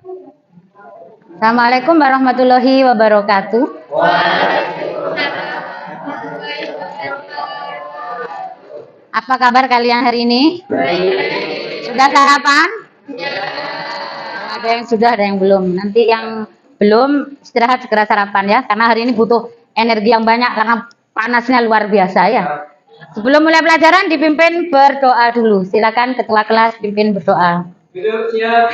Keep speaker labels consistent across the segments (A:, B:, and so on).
A: Assalamualaikum warahmatullahi wabarakatuh. Apa kabar kalian hari ini? Sudah sarapan? Ada yang sudah, ada yang belum. Nanti yang belum istirahat segera sarapan ya, karena hari ini butuh energi yang banyak karena panasnya luar biasa ya. Sebelum mulai pelajaran dipimpin berdoa dulu. Silakan ketua kelas pimpin berdoa.
B: Siap.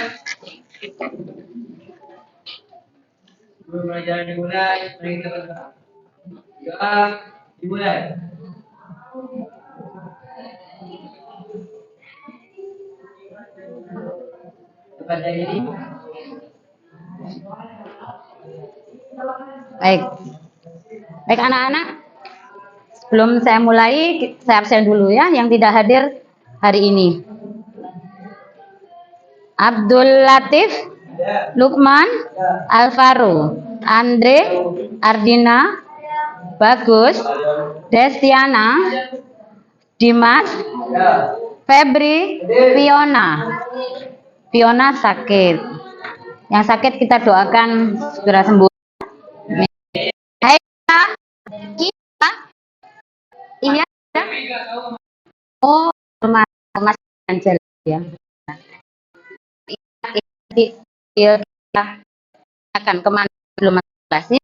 B: Sebelum pelajaran dimulai, mari kita berdoa. Doa dimulai. Kepada ini.
A: Baik. Baik anak-anak. Sebelum saya mulai, saya absen dulu ya yang tidak hadir hari ini. Abdul Latif, Lukman, Alvaro, Andre, Ardina, Bagus, Destiana, Dimas, Febri, Fiona. Fiona sakit. Yang sakit kita doakan segera sembuh. Hai, kita. Iya. Oh, Mas Angel ya. Kita akan kemana belum kelasnya?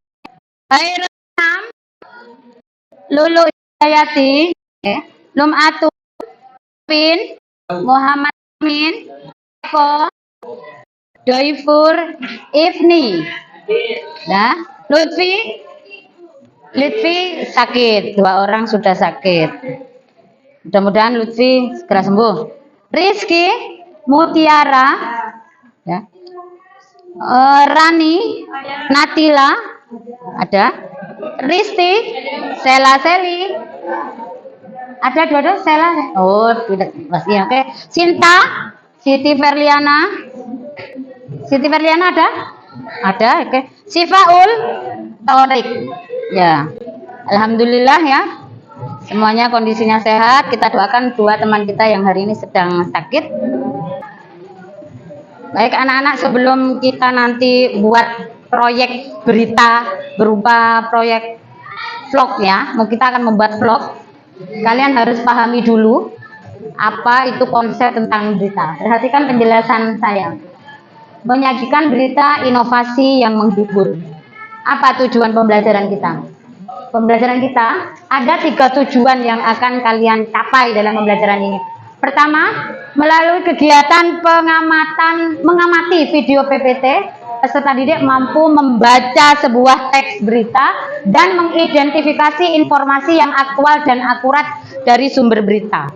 A: Hai Renam, Lulu Hidayati, Lum Atu, Pin, Muhammad Amin, Eko, Doifur, Ifni, nah, Lutfi sakit, 2 orang sudah sakit. Mudah-mudahan Lutfi segera sembuh. Rizky, Mutiara, ya. Rani, Natila, ada. Risti, Sela Seli, ada 2 Sela. Oh, tidak masih oke. Cinta, Siti Verliana ada? Ada, oke. Sifaul, Torik, ya. Alhamdulillah ya. Semuanya kondisinya sehat. Kita doakan 2 teman kita yang hari ini sedang sakit. Baik anak-anak, sebelum kita nanti buat proyek berita berupa proyek vlog ya, kita akan membuat vlog. Kalian harus pahami dulu apa itu konsep tentang berita. Perhatikan penjelasan saya. Menyajikan berita inovasi yang menghibur. Apa tujuan pembelajaran kita? Pembelajaran kita ada 3 tujuan yang akan kalian capai dalam pembelajaran ini. Pertama, melalui kegiatan mengamati video PPT, peserta didik mampu membaca sebuah teks berita dan mengidentifikasi informasi yang aktual dan akurat dari sumber berita.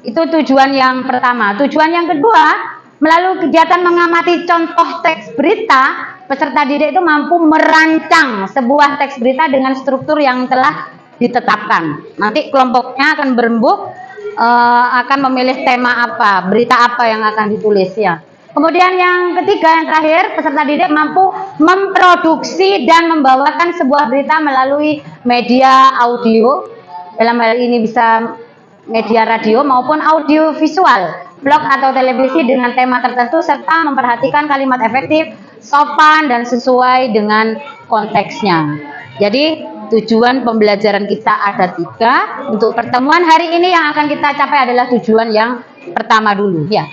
A: Itu tujuan yang pertama. Tujuan yang kedua, melalui kegiatan mengamati contoh teks berita, peserta didik itu mampu merancang sebuah teks berita dengan struktur yang telah ditetapkan. Nanti kelompoknya akan berembuk, akan memilih tema apa, berita apa yang akan ditulis ya. Kemudian yang ketiga, yang terakhir, peserta didik mampu memproduksi dan membawakan sebuah berita melalui media audio. Dalam hal ini bisa media radio maupun audio visual, blog atau televisi dengan tema tertentu, serta memperhatikan kalimat efektif, sopan, dan sesuai dengan konteksnya. Jadi tujuan pembelajaran kita ada 3. Untuk pertemuan hari ini yang akan kita capai adalah tujuan yang pertama dulu ya.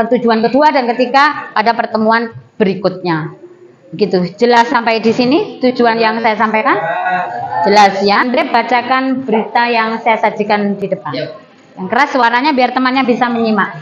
A: Tujuan kedua dan ketiga pada pertemuan berikutnya. Begitu. Jelas sampai di sini tujuan yang saya sampaikan? Jelas ya. Andre bacakan berita yang saya sajikan di depan. Yang keras suaranya biar temannya bisa menyimak.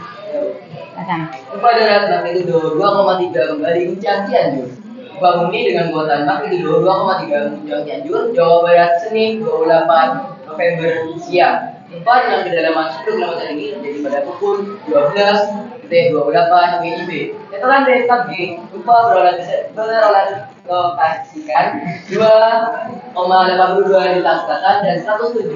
B: Kepada Ratna itu 2,3 kembali Guncang Cianjur. Bangun dengan buatan magnitudo 2,3 Guncang Cianjur, Jawa Barat, Senin 28 November siang. Gempa dengan kedalaman 10 km ini terjadi pada pukul 12.28 WIB. Setelah BMKG, gempa berorientasikan 2,82 di selatan dan 107,57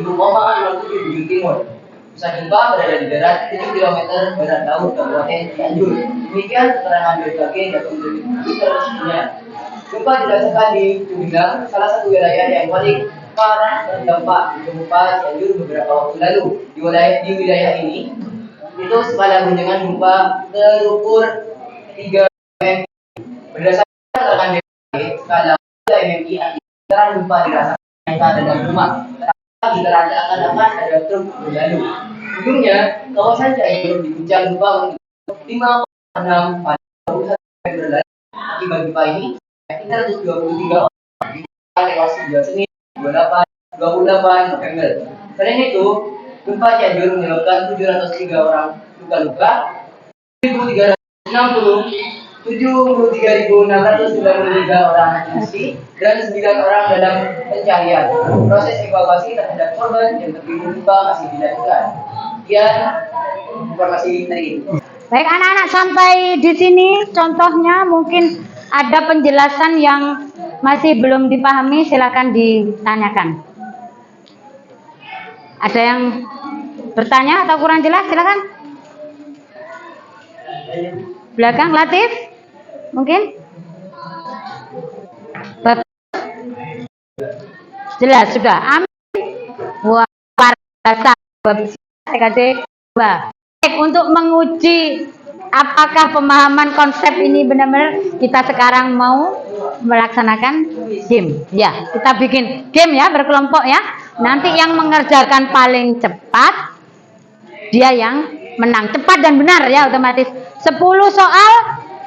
B: di timur. Pusat gempa berada di darat 7 km barat laut Kabupaten Cianjur. Demikian keterangan BMKG dan Twitter-nya. Gempa dirasakan di Cibinong, salah satu wilayah yang paling parah terdampak gempa Cianjur beberapa waktu lalu. Di wilayah ini itu pada guncangan gempa terukur 3 Berdasarkan rekan BPKG, kalau MMI antara lupa dirasakan yang ada dalam rumah, diteranda akan ada truk berlalu. Ujungnya, kawasan Cianjur diguncang gempa 5,6 pada 21 Februari. Akibat gempa ini, 323 orang tewas hingga Senin 28 November. Selain itu, gempa Cianjur menyebabkan 703 orang luka-luka, 73.693 orang mengungsi, dan 9 orang dalam pencarian. Proses evakuasi terhadap korban yang tertimbun gempa masih dilakukan. Sekian informasi dari ini.
A: Baik anak-anak, sampai di sini contohnya. Mungkin ada penjelasan yang masih belum dipahami, silakan ditanyakan. Ada yang bertanya atau kurang jelas, silakan. Belakang, Latif, mungkin? Jelas sudah. Amin. Wah, biasa. Baik, untuk menguji apakah pemahaman konsep ini benar-benar, kita sekarang mau melaksanakan game. Ya, kita bikin game ya, berkelompok ya. Nanti yang mengerjakan paling cepat, dia yang menang. Cepat dan benar ya, otomatis. 10 soal,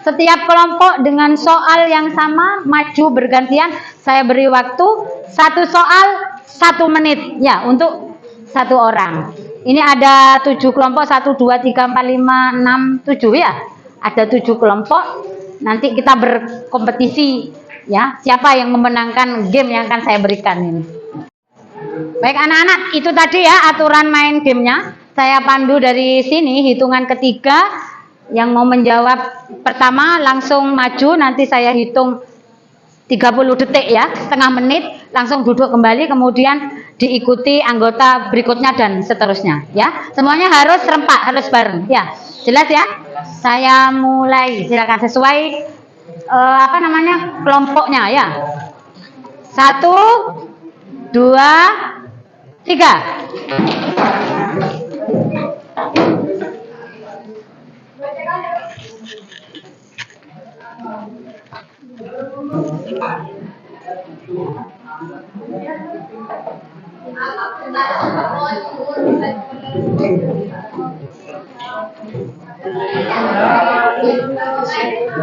A: setiap kelompok dengan soal yang sama, maju bergantian. Saya beri waktu 1 soal 1 menit ya, untuk 1 orang. Ini ada 7 kelompok, 1, 2, 3, 4, 5, 6, 7 ya. Ada 7 kelompok. Nanti kita berkompetisi ya, siapa yang memenangkan game yang akan saya berikan ini. Baik anak-anak, itu tadi ya aturan main gamenya. Saya pandu dari sini, hitungan ketiga. Yang mau menjawab pertama langsung maju, nanti saya hitung 30 detik ya, setengah menit, langsung duduk kembali, kemudian diikuti anggota berikutnya dan seterusnya ya. Semuanya harus serempak, harus bareng ya. Jelas ya? Saya mulai, silakan sesuai kelompoknya ya. 1, 2, 3.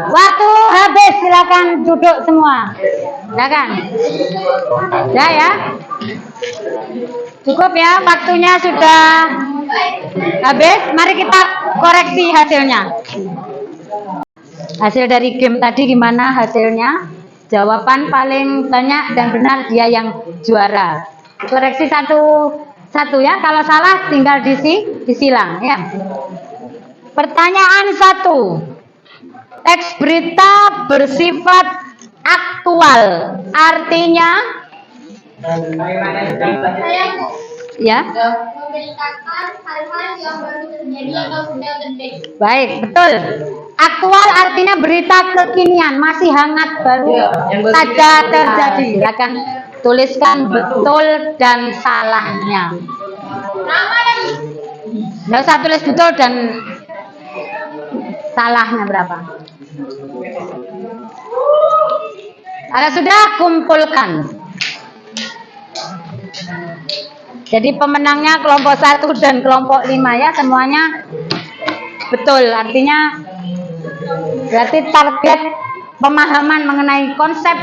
A: Waktu habis, silakan duduk semua. Silakan. Ya. Cukup ya, waktunya sudah habis. Mari kita koreksi hasilnya. Hasil dari game tadi gimana hasilnya? Jawaban paling banyak dan benar dia yang juara. Koreksi satu ya, kalau salah tinggal disilang ya. Pertanyaan 1. Teks berita bersifat aktual, artinya ya. Memberitakan hal-hal yang baru terjadi atau sudah terjadi. Baik, betul. Aktual artinya berita kekinian, masih hangat, baru saja terjadi. Silakan tuliskan betul dan salahnya. Nggak usah tulis betul dan salahnya berapa. Kalau sudah, kumpulkan. Jadi pemenangnya kelompok 1 dan kelompok 5 ya, semuanya betul. Artinya berarti target pemahaman mengenai konsep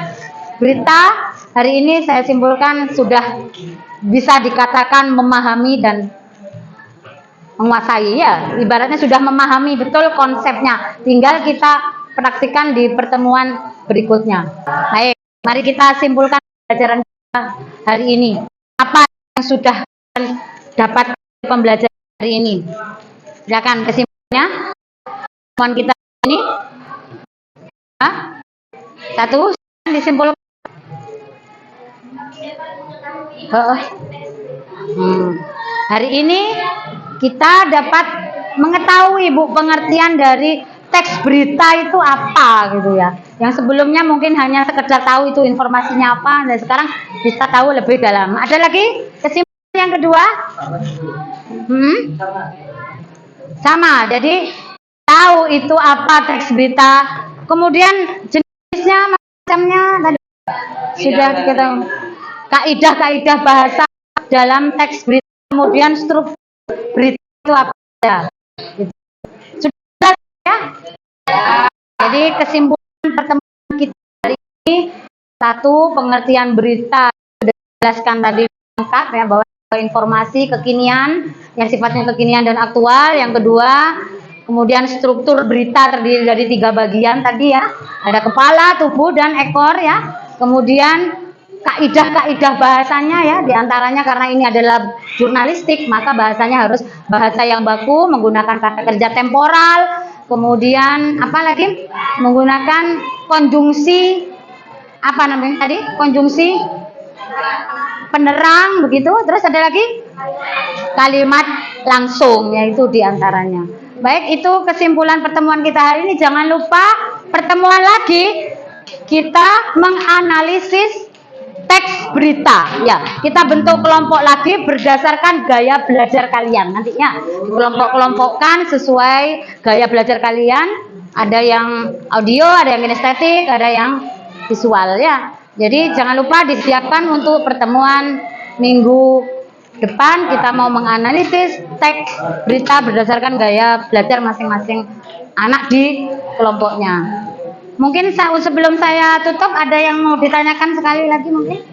A: berita hari ini saya simpulkan sudah bisa dikatakan memahami dan menguasai ya. Ibaratnya sudah memahami betul konsepnya. Tinggal kita praktikkan di pertemuan berikutnya. Baik, mari kita simpulkan pelajaran kita hari ini. Apa yang sudah dapat pembelajaran hari ini? Silakan kesimpulannya. Pertemuan kita ini 1 disimpulkan. Hari ini kita dapat mengetahui pengertian dari teks berita itu apa gitu ya. Yang sebelumnya mungkin hanya sekedar tahu itu informasinya apa, dan sekarang bisa tahu lebih dalam. Ada lagi kesimpulan yang kedua? Sama. Jadi tahu itu apa teks berita. Kemudian jenis seterusnya macamnya tadi sudah kita kaidah-kaidah bahasa dalam teks berita, kemudian struktur berita itu apa ya. Sudah ya. Jadi kesimpulan pertemuan kita hari ini, satu, pengertian berita sudah dijelaskan tadi lengkap ya, bahwa informasi kekinian yang sifatnya kekinian dan aktual. Yang kedua, kemudian struktur berita terdiri dari 3 bagian tadi ya, ada kepala, tubuh, dan ekor ya. Kemudian kaidah-kaidah bahasanya ya, diantaranya karena ini adalah jurnalistik, maka bahasanya harus bahasa yang baku, menggunakan kata kerja temporal, kemudian apa lagi, menggunakan konjungsi apa namanya tadi, konjungsi penerang begitu. Terus ada lagi kalimat langsung, yaitu diantaranya. Baik, itu kesimpulan pertemuan kita hari ini. Jangan lupa pertemuan lagi kita menganalisis teks berita ya. Kita bentuk kelompok lagi berdasarkan gaya belajar kalian. Nantinya dikelompok-kelompokkan sesuai gaya belajar kalian. Ada yang audio, ada yang kinestetik, ada yang visual ya. Jadi jangan lupa disiapkan untuk pertemuan minggu depan. Kita mau menganalisis teks berita berdasarkan gaya belajar masing-masing anak di kelompoknya. Mungkin sebelum saya tutup ada yang mau ditanyakan sekali lagi mungkin?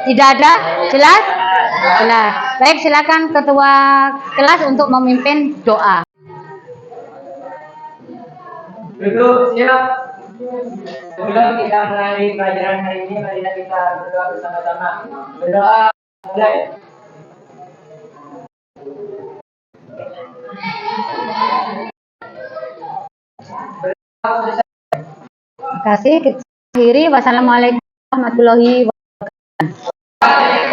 A: Tidak ada? Jelas? Jelas. Baik, silakan ketua kelas untuk memimpin doa.
B: Duduk, siap. Sebelum kita mulai pelajaran hari ini, mari kita berdoa bersama-sama. Berdoa, mulai.
A: Terima kasih. Kita akhiri. Wassalamualaikum warahmatullahi wabarakatuh.